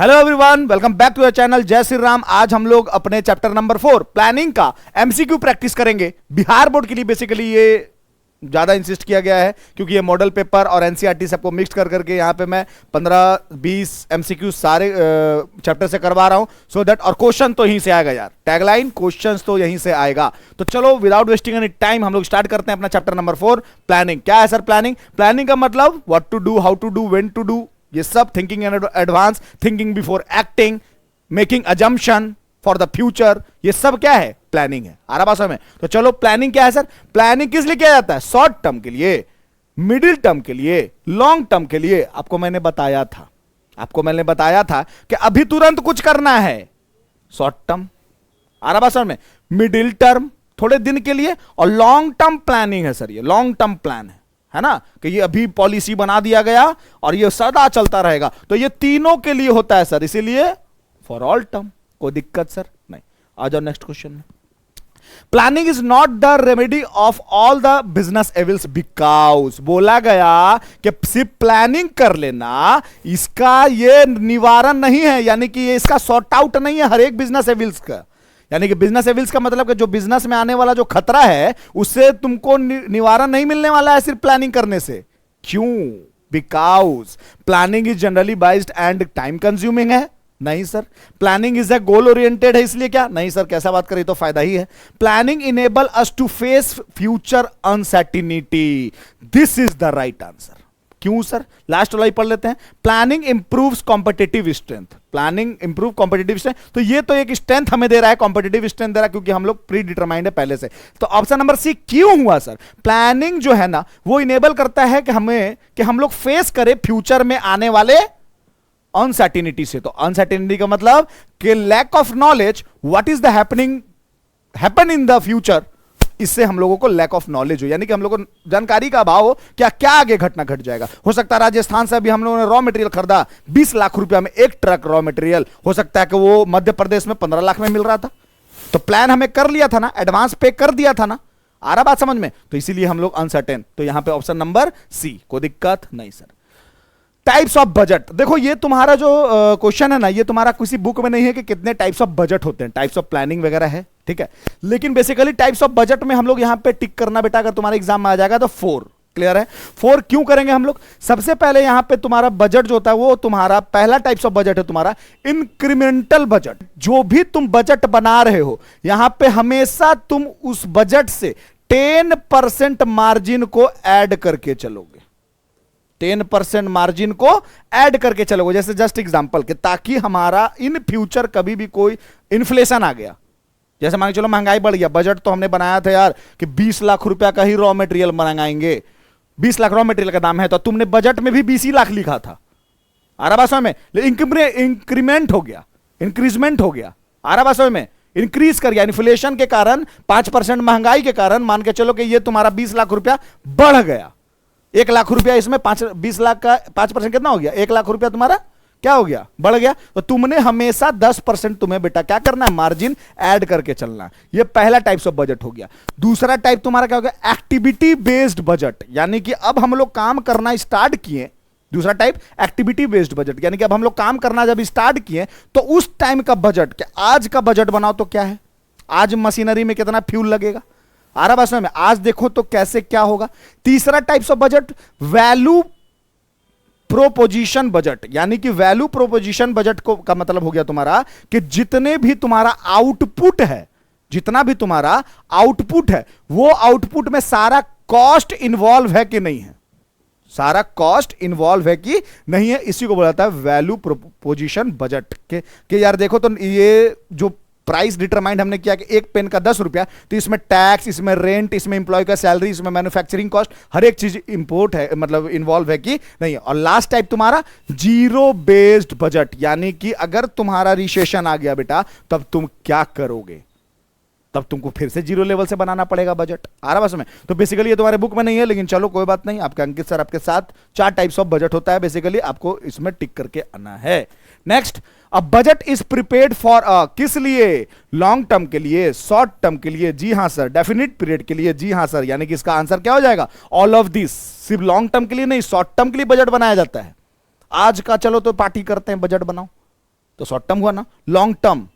Hello everyone, welcome back to your channel जय श्री राम। आज हम लोग अपने चैप्टर नंबर 4 प्लानिंग का एमसीक्यू प्रैक्टिस करेंगे। बिहार बोर्ड के लिए बेसिकली ये ज्यादा इंसिस्ट किया गया है क्योंकि ये मॉडल पेपर और एनसीईआरटी सबको मिक्स कर करके यहाँ पे मैं 15-20 एमसीक्यू सारे चैप्टर से करवा रहा हूं सो दैट, और क्वेश्चन तो यहीं से आएगा यार, टैगलाइन क्वेश्चन तो यहीं से आएगा। तो चलो विदाउट वेस्टिंग एनी टाइम हम लोग स्टार्ट करते हैं अपना चैप्टर नंबर 4 प्लानिंग। क्या है सर प्लानिंग? प्लानिंग का मतलब what to do, how to do, when to do, ये सब thinking in advance, thinking before acting, making assumption for the future, ये सब क्या है? प्लानिंग है। आ रहा बात समझ में? तो चलो प्लानिंग क्या है सर? प्लानिंग किस लिए किया जाता है? शॉर्ट टर्म के लिए, मिडिल टर्म के लिए, लॉन्ग टर्म के लिए। आपको मैंने बताया था कि अभी तुरंत कुछ करना है, शॉर्ट टर्म। आ रहा बात समझ में? मिडिल टर्म थोड़े दिन के लिए, और लॉन्ग टर्म प्लानिंग है सर, ये लॉन्ग टर्म प्लान है ना, कि ये अभी पॉलिसी बना दिया गया और ये सदा चलता रहेगा। तो ये तीनों के लिए होता है सर, इसीलिए फॉर ऑल टर्म। कोई दिक्कत सर नहीं। आ जाओ नेक्स्ट क्वेश्चन में। Planning is not the remedy of all the business evils, because बोला गया कि सिर्फ प्लानिंग कर लेना इसका ये निवारण नहीं है, यानी कि ये इसका सॉर्ट आउट नहीं है हर एक बिजनेस एविल्स का। यानी कि बिजनेस एविल्स का मतलब कि जो बिजनेस में आने वाला जो खतरा है उससे तुमको निवारण नहीं मिलने वाला है सिर्फ प्लानिंग करने से। क्यों? Because planning is generally biased and time consuming है। नहीं sir. Planning is a goal oriented है, इसलिए क्या? नहीं सर। कैसा बात करें तो फायदा ही है। Planning enable us to face future uncertainty, this is the right answer. क्यों सर? लास्ट वाला ही पढ़ लेते हैं। Planning improves competitive strength, planning improve competitive strength. तो ये तो एक स्ट्रेंथ हमें दे रहा है, कॉम्पिटिटिव स्ट्रेंथ दे रहा है, क्योंकि हम लोग प्री डिटरमाइंड है पहले से। तो ऑप्शन नंबर सी क्यों हुआ सर? प्लानिंग जो है ना वो इनेबल करता है कि हम लोग फेस करें फ्यूचर में आने वाले अनसर्टिनिटी से। तो अनसर्टिनिटी का मतलब कि lack of knowledge, what is the happen in the future, इससे हम लोगों को लैक ऑफ नॉलेज हो, यानी कि हम लोगों को जानकारी का अभाव हो, क्या आगे घटना घट जाएगा। हो सकता है राजस्थान से अभी हम लोगों ने रॉ मटेरियल खरीदा 20 लाख रुपया में, एक ट्रक रॉ मटेरियल, हो सकता है कि वो मध्य प्रदेश में 15 लाख में मिल रहा था। तो प्लान हमें कर लिया था ना, एडवांस पे कर दिया था ना। आ रहा बात समझ में? तो इसीलिए हम लोग अनसर्टेन। तो यहां पे ऑप्शन नंबर सी। कोई दिक्कत नहीं सर। टाइप्स ऑफ बजट, देखो ये तुम्हारा जो क्वेश्चन है ना, ये तुम्हारा किसी बुक में नहीं है कि कितने टाइप्स ऑफ बजट होते हैं, टाइप्स ऑफ प्लानिंग वगैरह है, ठीक है। लेकिन बेसिकली टाइप्स ऑफ बजट में हम लोग यहां पे टिक करना बेटा, अगर तुम्हारे एग्जाम में आ जाएगा तो 4 क्लियर है। 4 क्यों करेंगे हम लोग? सबसे पहले यहां पे तुम्हारा बजट जो होता है वो तुम्हारा पहला टाइप्स ऑफ बजट है तुम्हारा इंक्रीमेंटल बजट। जो भी तुम बजट बना रहे हो यहां पे हमेशा तुम उस बजट से 10% मार्जिन को ऐड करके चलोगे, 10% मार्जिन को ऐड करके चलोगे। जैसे जस्ट एग्जांपल के, ताकि हमारा इन फ्यूचर कभी भी कोई इन्फ्लेशन आ गया, जैसे मान के चलो महंगाई बढ़ गया, बजट तो हमने बनाया था यार कि 20 लाख रुपया का ही रॉ मटेरियल मंगाएंगे, 20 लाख रॉ मटेरियल का दाम है, तो तुमने बजट में भी 20 ही लाख लिखा था। आ रहा बात समझ में? इंक्रीमेंट हो गया, इंक्रीजमेंट हो गया। आ रहा बात समझ में? इंक्रीज कर गया इन्फ्लेशन के कारण, 5% महंगाई के कारण मान के चलो कि ये तुम्हारा 20 लाख रुपया बढ़ गया। 1 लाख रुपया इसमें 20 लाख का 5% कितना हो गया? 1 लाख रुपया तुम्हारा क्या हो गया? बढ़ गया। तो तुमने हमेशा 10% तुम्हें बेटा क्या करना है? मार्जिन ऐड करके चलना। ये पहला टाइप्स ऑफ बजट हो गया। दूसरा टाइप तुम्हारा क्या हो गया? एक्टिविटी बेस्ड बजट, यानी कि अब हम लोग काम करना स्टार्ट किए। दूसरा टाइप एक्टिविटी बेस्ड बजट, यानी कि अब हम लोग काम करना जब स्टार्ट किए तो उस टाइम का बजट, क्या आज का बजट बनाओ तो क्या है, आज मशीनरी में कितना फ्यूल लगेगा। आ रहा बात में? आज देखो तो कैसे क्या होगा। तीसरा types of budget value proposition budget, यानी कि वैल्यू प्रोपोजिशन बजट को का मतलब हो गया तुम्हारा कि जितने भी तुम्हारा आउटपुट है, जितना भी तुम्हारा आउटपुट है, वो आउटपुट में सारा कॉस्ट इन्वॉल्व है कि नहीं है, सारा कॉस्ट इन्वॉल्व है कि नहीं है, इसी को बोला जाता है वैल्यू प्रोपोजिशन बजट के यार देखो तो ये जो प्राइस डिटरमाइंड हमने किया कि एक पेन का 10 रुपया, तो इसमें टैक्स, इसमें रेंट, इसमें इंप्लॉय का सैलरी, इसमें मैन्युफैक्चरिंग कॉस्ट, हर एक चीज इंपोर्ट है, मतलब इन्वॉल्व है कि नहीं। और लास्ट टाइप तुम्हारा जीरो बेस्ड बजट, यानी कि अगर तुम्हारा रिसेशन आ गया बेटा तब तुम क्या करोगे? तब तुमको फिर से जीरो लेवल से बनाना पड़ेगा बजट। आ रहा बस में? तो बेसिकली ये तुम्हारे बुक में नहीं है, लेकिन चलो कोई बात नहीं, आपके अंकित सर आपके साथ 4 टाइप्स ऑफ बजट होता है, बेसिकली आपको इसमें टिक करके आना है। Next, a budget is prepared for किस लिए? लॉन्ग टर्म के लिए, शॉर्ट टर्म के लिए, जी हां सर, डेफिनिट पीरियड के लिए, जी हां सर। यानी कि इसका आंसर क्या हो जाएगा? All of this. सिर्फ लॉन्ग टर्म के लिए नहीं, शॉर्ट टर्म के लिए बजट बनाया जाता है। आज का चलो तो पार्टी करते हैं, बजट बनाओ, तो शॉर्ट टर्म हुआ ना। लॉन्ग टर्म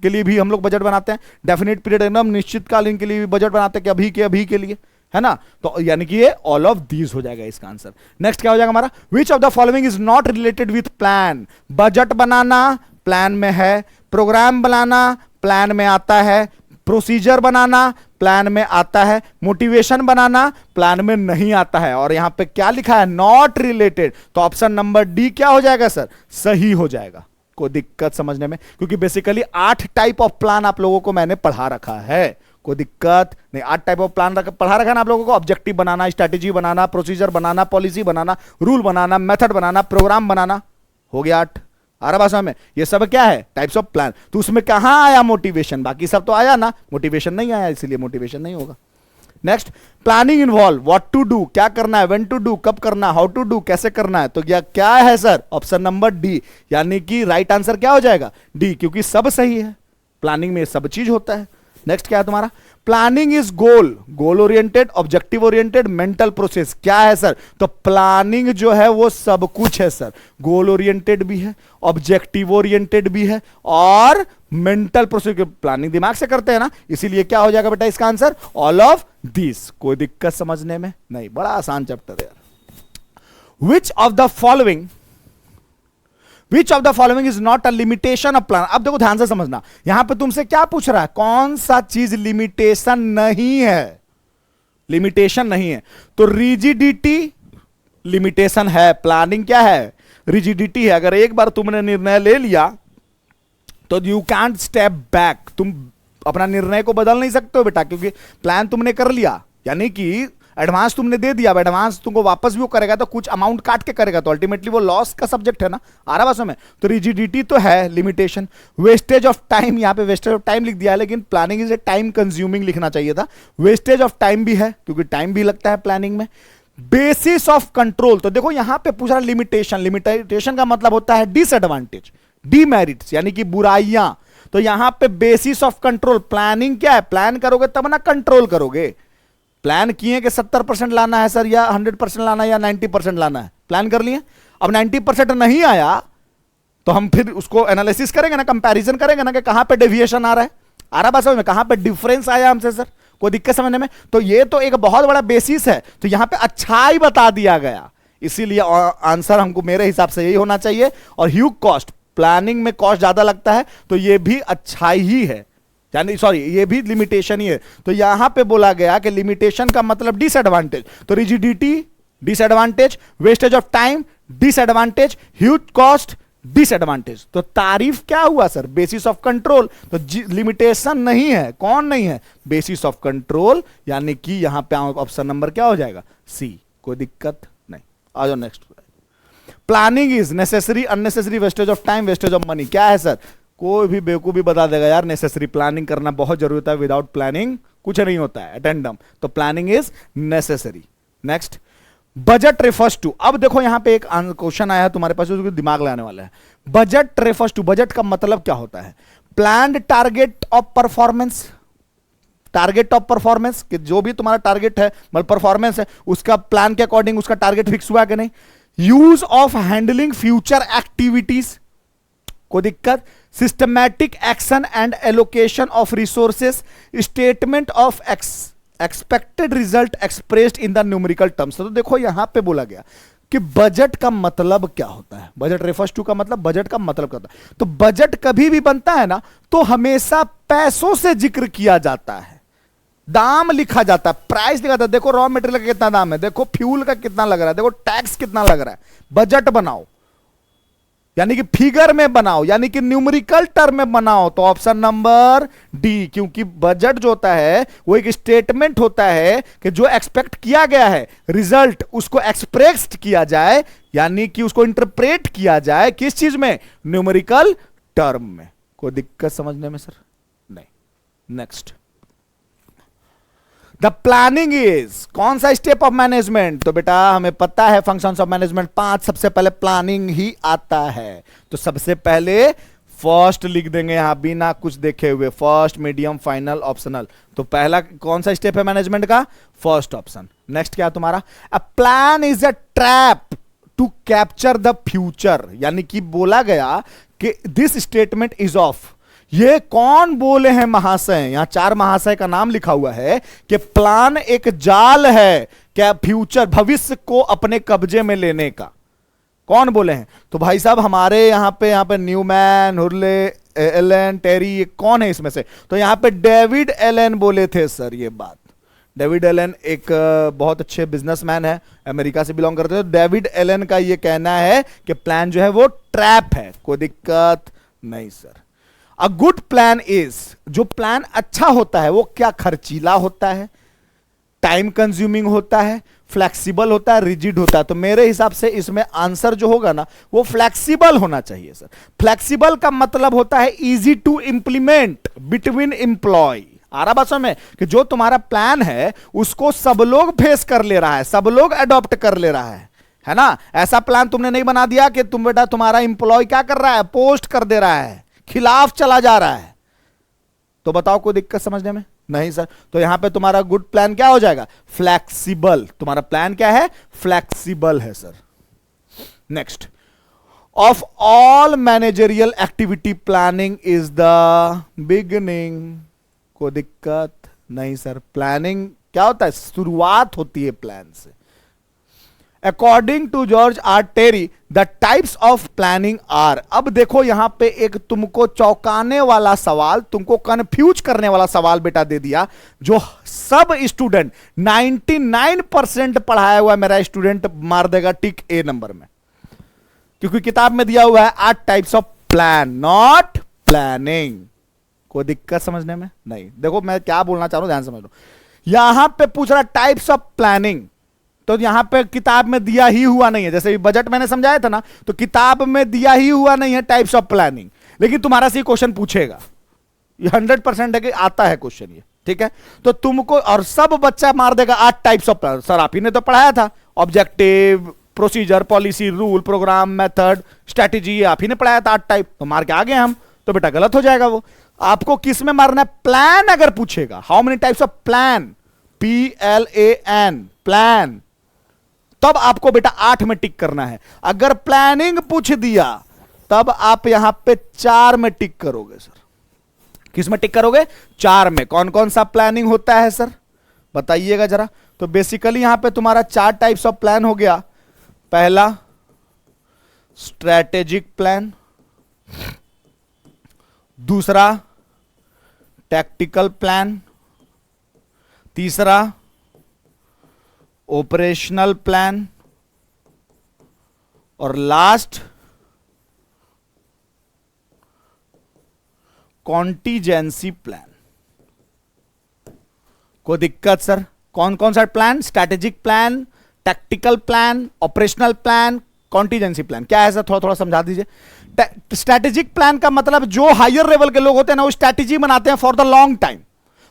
के लिए भी हम लोग बजट बनाते हैं, डेफिनेट पीरियड एकदम निश्चित कालीन के लिए भी बजट बनाते हैं कि अभी के लिए, है ना। तो यानी कि ये ऑल ऑफ दीज हो जाएगा इसका आंसर। नेक्स्ट क्या हो जाएगा हमारा, which of the following is not related with plan. Budget banana plan में है, प्रोग्राम बनाना प्लान में आता है, प्रोसीजर बनाना प्लान में आता है, मोटिवेशन बनाना प्लान में नहीं आता है। और यहां पे क्या लिखा है, नॉट रिलेटेड, तो ऑप्शन नंबर डी क्या हो जाएगा सर, सही हो जाएगा। कोई दिक्कत समझने में, क्योंकि बेसिकली 8 टाइप ऑफ प्लान आप लोगों को मैंने पढ़ा रखा है, कोई दिक्कत नहीं। 8 टाइप ऑफ प्लान पढ़ा रखा है ना आप लोगों को, ऑब्जेक्टिव बनाना, स्ट्रैटेजी बनाना, प्रोसीजर बनाना, पॉलिसी बनाना, रूल बनाना, मेथड बनाना, प्रोग्राम बनाना, हो गया 8। आ रहा भाषा में, ये सब क्या है, टाइप्स ऑफ प्लान। तो उसमें कहां आया मोटिवेशन, बाकी सब तो आया ना, मोटिवेशन नहीं आया, इसलिए मोटिवेशन नहीं होगा। Next, planning involve what to do, क्या करना है, व्हेन टू डू, कब करना है, हाउ टू डू, कैसे करना है। तो क्या है सर, ऑप्शन नंबर डी, यानी कि राइट आंसर क्या हो जाएगा, डी, क्योंकि सब सही है, प्लानिंग में सब चीज होता है। नेक्स्ट क्या है तुम्हारा, planning is goal oriented, objective oriented, mental process, क्या है सर, तो प्लानिंग जो है वो सब कुछ है सर, गोल ओरिएंटेड भी है, ऑब्जेक्टिव ओरिएंटेड भी है और मेंटल प्रोसेस। प्लानिंग दिमाग से करते हैं ना, इसीलिए क्या हो जाएगा बेटा इसका आंसर, ऑल ऑफ दिस। कोई दिक्कत समझने में नहीं, बड़ा आसान चैप्टर है यार। Which of the following is not a limitation of plan. अब देखो ध्यान से समझना, यहां पे तुमसे क्या पूछ रहा है, कौन सा चीज लिमिटेशन नहीं है, लिमिटेशन नहीं है। तो रिजिडिटी लिमिटेशन है, प्लानिंग क्या है, रिजिडिटी है। अगर एक बार तुमने निर्णय ले लिया तो यू कैंट स्टेप बैक, तुम अपना निर्णय को बदल नहीं सकते हो बेटा, क्योंकि प्लान तुमने कर लिया, यानी कि एडवांस तुमने दे दिया, एडवांस तुमको वापस भी वो करेगा तो कुछ अमाउंट काट के करेगा, तो अल्टीमेटली वो लॉस का सब्जेक्ट है ना, आ रहा बात में। तो रिजिडिटी तो है, लिमिटेशन। वेस्टेज ऑफ टाइम, यहां पे वेस्टेज ऑफ टाइम लिख दिया है, लेकिन planning is a time consuming लिखना चाहिए था। वेस्टेज ऑफ टाइम भी है, क्योंकि टाइम भी लगता है प्लानिंग में। बेसिस ऑफ कंट्रोल, तो देखो यहां पे पूछ रहा लिमिटेशन, लिमिटेशन का मतलब होता है डिसएडवांटेज, डीमेरिट्स, यानी कि बुराइयां। तो यहां पे बेसिस ऑफ कंट्रोल, प्लानिंग क्या है, प्लान करोगे तब ना कंट्रोल करोगे। प्लान किए कि 70% लाना है सर, या 100% लाना है, या 90% लाना है, प्लान कर लिए। अब 90% नहीं आया तो हम फिर उसको एनालिसिस करेंगे ना, कंपैरिजन करेंगे ना कि कहां पे डेविएशन आ रहा है, आ रहा बात समझ में, कहां पे डिफरेंस आया हमसे सर, कोई दिक्कत समझने में। तो ये तो एक बहुत बड़ा बेसिस है, तो यहां पे अच्छाई बता दिया गया, इसीलिए आंसर हमको मेरे हिसाब से यही होना चाहिए। और ह्यूज कॉस्ट, प्लानिंग में कॉस्ट ज्यादा लगता है, तो ये भी अच्छाई ही है, यानी सॉरी ये भी लिमिटेशन ही है। तो यहां पे बोला गया कि लिमिटेशन का मतलब डिसएडवांटेज, तो rigidity disadvantage, wastage of time disadvantage, huge cost disadvantage. तो तारीफ क्या हुआ सर, बेसिस ऑफ कंट्रोल। तो लिमिटेशन नहीं है, कौन नहीं है, बेसिस ऑफ कंट्रोल, यानी कि यहां पे ऑप्शन नंबर क्या हो जाएगा, सी। कोई दिक्कत नहीं, आ जाओ next. Planning is necessary, unnecessary, wastage of time, wastage of money, क्या है सर, कोई भी बेवकूफ भी बता देगा यार नेसेसरी, प्लानिंग करना बहुत जरूरी होता है, विदाउट प्लानिंग कुछ नहीं होता है, अटेंडम। तो planning is necessary. Next, budget refers to. अब देखो यहां पे एक क्वेश्चन आया है तुम्हारे पास, उसको दिमाग लगाने वाला है। बजट रेफर्स टू, बजट का मतलब क्या होता है, planned target of performance, target of performance, कि जो भी तुम्हारा टारगेट है मतलब परफॉर्मेंस है, उसका प्लान के अकॉर्डिंग उसका टारगेट फिक्स हुआ कि नहीं। Use of handling future activities, कोई दिक्कत, systematic action and allocation of resources, statement of expected result expressed in the numerical terms. तो देखो यहां पे बोला गया कि बजट का मतलब क्या होता है, बजट रेफर्स टू का मतलब, बजट का मतलब क्या होता है। तो बजट कभी भी बनता है ना तो हमेशा पैसों से जिक्र किया जाता है, दाम लिखा जाता है, प्राइस लिखा जाता है। देखो रॉ मटेरियल का कितना दाम है, देखो फ्यूल का कितना लग रहा है, देखो टैक्स कितना लग रहा है। बजट बनाओ यानी कि फिगर में बनाओ, यानी कि न्यूमेरिकल टर्म में बनाओ। तो ऑप्शन नंबर डी, क्योंकि बजट जो होता है वो एक स्टेटमेंट होता है कि जो एक्सपेक्ट किया गया है रिजल्ट, उसको एक्सप्रेस्ड किया जाए, यानी कि उसको इंटरप्रेट किया जाए किस चीज में, न्यूमेरिकल टर्म में। कोई दिक्कत समझने में सर नहीं। नेक्स्ट, द प्लानिंग इज, कौन सा स्टेप ऑफ मैनेजमेंट, तो बेटा हमें पता है फंक्शंस ऑफ मैनेजमेंट 5, सबसे पहले प्लानिंग ही आता है। तो सबसे पहले फर्स्ट लिख देंगे यहां बिना कुछ देखे हुए, फर्स्ट, मीडियम, फाइनल, ऑप्शनल। तो पहला कौन सा स्टेप है मैनेजमेंट का, फर्स्ट ऑप्शन। नेक्स्ट क्या तुम्हारा, a plan is a trap to capture the future, यानी कि बोला गया कि दिस स्टेटमेंट इज ऑफ। ये कौन बोले हैं महाशय? यहां 4 महाशय का नाम लिखा हुआ है कि प्लान एक जाल है क्या फ्यूचर भविष्य को अपने कब्जे में लेने का। कौन बोले हैं? तो भाई साहब हमारे यहां पे न्यूमैन, हुर्ले, एलन, टेरी, ये कौन है इसमें से? तो यहां पे डेविड एलन बोले थे सर ये बात। डेविड एलन एक बहुत अच्छे बिजनेसमैन है, अमेरिका से बिलोंग करते हैं। तो डेविड एलन का ये कहना है कि प्लान जो है वो ट्रैप है, कोई दिक्कत नहीं sir. A good plan is, जो प्लान अच्छा होता है वो क्या खर्चीला होता है, टाइम कंज्यूमिंग होता है, फ्लेक्सिबल होता है, रिजिड होता है। तो मेरे हिसाब से इसमें आंसर जो होगा ना वो फ्लेक्सिबल होना चाहिए सर। फ्लेक्सिबल का मतलब होता है easy to implement between employ. आ रहा बात समझ में कि जो तुम्हारा प्लान है उसको सब लोग फेस कर ले रहा है, सब लोग अडॉप्ट कर ले रहा है ना। ऐसा प्लान तुमने नहीं बना दिया कि तुम बेटा तुम्हारा इंप्लॉय क्या कर रहा है, पोस्ट कर दे रहा है, खिलाफ चला जा रहा है। तो बताओ कोई दिक्कत समझने में? नहीं सर। तो यहां पे तुम्हारा गुड प्लान क्या हो जाएगा? फ्लेक्सिबल। तुम्हारा प्लान क्या है? फ्लेक्सिबल है sir. Next, of all managerial activity planning is the beginning. कोई दिक्कत नहीं सर। प्लानिंग क्या होता है? शुरुआत होती है प्लान से। According to George R Terry the types of planning are. अब देखो यहां पे एक तुमको चौंकाने वाला सवाल, तुमको कंफ्यूज करने वाला सवाल बेटा दे दिया, जो सब स्टूडेंट 99% पढ़ाया हुआ मेरा स्टूडेंट मार देगा टिक ए नंबर में, क्योंकि किताब में दिया हुआ है 8 types of plan, not planning. कोई दिक्कत समझने में? नहीं। देखो मैं क्या बोलना चाह रहा हूं, ध्यान समझ लो। यहां पे पूछ रहा टाइप्स ऑफ प्लानिंग, तो यहां पे किताब में दिया ही हुआ नहीं है। जैसे बजट मैंने समझाया था ना, तो किताब में दिया ही हुआ नहीं है टाइप्स ऑफ प्लानिंग, लेकिन तुम्हारा से क्वेश्चन पूछेगा। ये 100% है कि आता है क्वेश्चन ये, ठीक है। तो तुमको और सब बच्चा मार देगा 8 टाइप्स ऑफ प्लान। सर आप ही ने तो पढ़ाया था, objective, procedure, policy, rule, programme, method, strategy, आप ही ने पढ़ाया था 8 टाइप। तो मार के आ गए हम, तो बेटा गलत हो जाएगा वो। आपको किस में मारना है? प्लान अगर पूछेगा, how many types of plan, PLAN, plan, तब आपको बेटा 8 में टिक करना है। अगर प्लानिंग पूछ दिया तब आप यहां पे 4 में टिक करोगे सर। किस में टिक करोगे? 4 में। कौन कौन सा प्लानिंग होता है सर बताइएगा जरा। तो बेसिकली यहां पे तुम्हारा 4 टाइप्स ऑफ प्लान हो गया। पहला स्ट्रेटेजिक प्लान, दूसरा टैक्टिकल प्लान, तीसरा ऑपरेशनल प्लान, और लास्ट कॉन्टीजेंसी प्लान। कोई दिक्कत सर? कौन कौन सा plan? Strategic plan, tactical plan, operational plan, contingency plan. क्या है सर, थोड़ा थोड़ा समझा दीजिए। स्ट्रैटेजिक प्लान का मतलब जो हायर लेवल के लोग होते हैं ना, वो स्ट्रैटेजी बनाते हैं for the long time,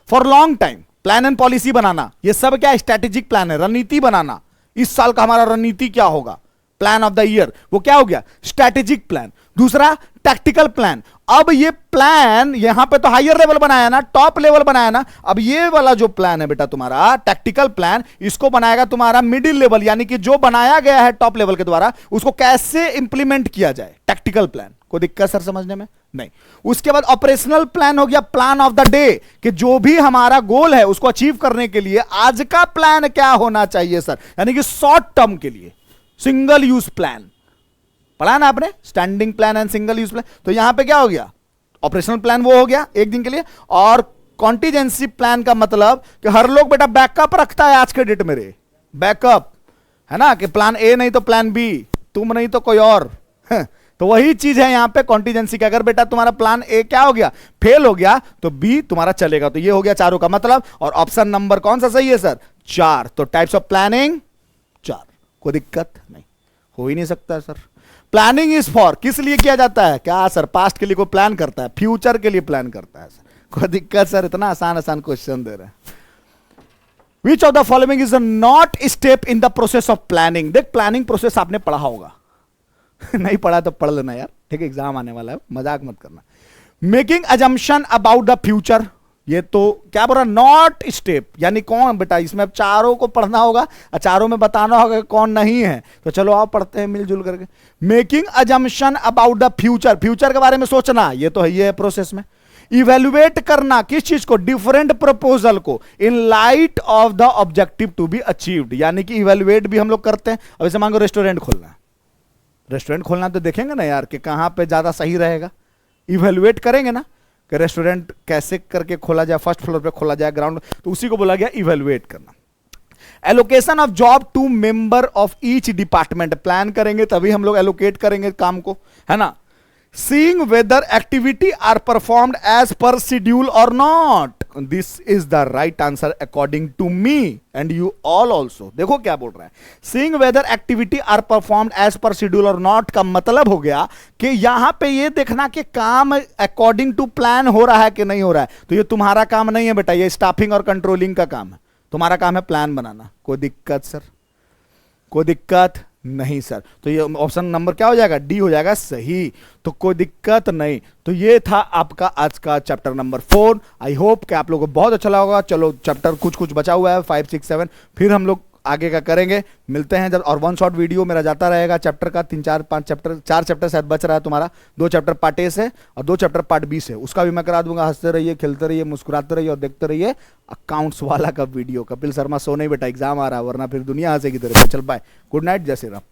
for long time. Plan and policy बनाना, ये सब क्या स्ट्रैटेजिक प्लान है। रणनीति बनाना, इस साल का हमारा रणनीति क्या होगा, प्लान ऑफ द ईयर, वो क्या हो गया? Strategic plan. दूसरा टैक्टिकल प्लान। अब ये प्लान यहां पे तो हायर लेवल बनाया ना, टॉप लेवल बनाया ना। अब ये वाला जो प्लान है बेटा तुम्हारा टैक्टिकल प्लान, इसको बनाएगा तुम्हारा मिडिल लेवल, यानी कि जो बनाया गया है टॉप लेवल के द्वारा उसको कैसे इंप्लीमेंट किया जाए, टैक्टिकल प्लान। कोई दिक्कत सर समझने में? नहीं। उसके बाद ऑपरेशनल प्लान हो गया, प्लान ऑफ द डे, कि जो भी हमारा गोल है उसको अचीव करने के लिए आज का प्लान क्या होना चाहिए सर, यानी कि शॉर्ट टर्म के लिए। सिंगल यूज प्लान पढ़ा ना आपने, standing plan and single use plan. तो यहां पे क्या हो गया? ऑपरेशनल प्लान वो हो गया एक दिन के लिए। और कॉन्टीजेंसी प्लान का मतलब कि हर लोग बेटा बैकअप रखता है आज के डेट में, रे बैकअप है ना, कि प्लान ए नहीं तो प्लान बी, तुम नहीं तो कोई और। तो वही चीज है यहां पे कॉन्टीजेंसी का। अगर बेटा तुम्हारा प्लान ए क्या हो गया, फेल हो गया, तो बी तुम्हारा चलेगा। तो ये हो गया चारों का मतलब। और ऑप्शन नंबर कौन सा सही है सर? 4। तो टाइप्स ऑफ प्लानिंग 4। कोई दिक्कत नहीं, हो ही नहीं सकता सर। प्लानिंग इज फॉर, किस लिए किया जाता है? क्या सर पास्ट के लिए कोई प्लान करता है? फ्यूचर के लिए प्लान करता है सर। कोई दिक्कत सर? इतना आसान आसान क्वेश्चन दे रहे हैं। Which of the following is not step in the process of planning. देख प्लानिंग प्रोसेस आपने पढ़ा होगा नहीं पढ़ा तो पढ़ लेना यार, ठीक है, एग्जाम आने वाला है, मजाक मत करना। Making assumption about the future, ये तो क्या बोल रहा, नॉट स्टेप, यानी कौन बेटा, इसमें अब चारों को पढ़ना होगा और चारों में बताना होगा कि कौन नहीं है। तो चलो आप पढ़ते हैं मिलजुल करके। Making assumption about the future, future के बारे में सोचना, ये तो है, ये है प्रोसेस में। इवेल्युएट करना किस चीज को, डिफरेंट प्रपोजल को, in light of the objective to be achieved, यानी कि इवेल्युएट भी हम लोग करते हैं। अब जैसे मान लो रेस्टोरेंट खोलना है, रेस्टोरेंट खोलना तो देखेंगे ना यार कि कहां पे ज्यादा सही रहेगा, इवेल्युएट करेंगे ना कि रेस्टोरेंट कैसे करके खोला जाए, फर्स्ट फ्लोर पे खोला जाए, ग्राउंड, तो उसी को बोला गया इवेल्युएट करना। Allocation of job to member of each department, plan करेंगे तभी हम लोग एलोकेट करेंगे काम को, है ना। Seeing whether activity are performed as per schedule or not, this is the right answer according to me and you all also. देखो क्या बोल रहा है, seeing whether activity are performed as per schedule or not का मतलब हो गया कि यहां पे ये देखना कि काम अकॉर्डिंग टू प्लान हो रहा है कि नहीं हो रहा है। तो ये तुम्हारा काम नहीं है बेटा, ये स्टाफिंग और कंट्रोलिंग का काम है, तुम्हारा काम है प्लान बनाना। कोई दिक्कत सर, कोई दिक्कत नहीं सर, तो ये ऑप्शन नंबर क्या हो जाएगा, डी हो जाएगा सही, तो कोई दिक्कत नहीं। तो ये था आपका आज का चैप्टर नंबर 4। आई होप कि आप लोगों को बहुत अच्छा लगा होगा। चलो चैप्टर कुछ कुछ बचा हुआ है 5, 6, 7, फिर हम लोग आगे का करेंगे, मिलते हैं जब। और 1 शॉट वीडियो मेरा जाता रहेगा चैप्टर का, 3, 4, 5 चैप्टर, 4 चैप्टर शायद बच रहा है तुम्हारा, 2 चैप्टर पार्ट ए से और 2 चैप्टर पार्ट बी से, उसका भी मैं करा दूंगा। हंसते रहिए, खेलते रहिए, मुस्कुराते रहिए और देखते रहिए अकाउंट्स वाला का वीडियो। कपिल शर्मा सो नहीं बेटा, एग्जाम आ रहा है, वरना फिर दुनिया हंसेगी तेरे पे। चल बाय, गुड नाइट, जय श्री राम।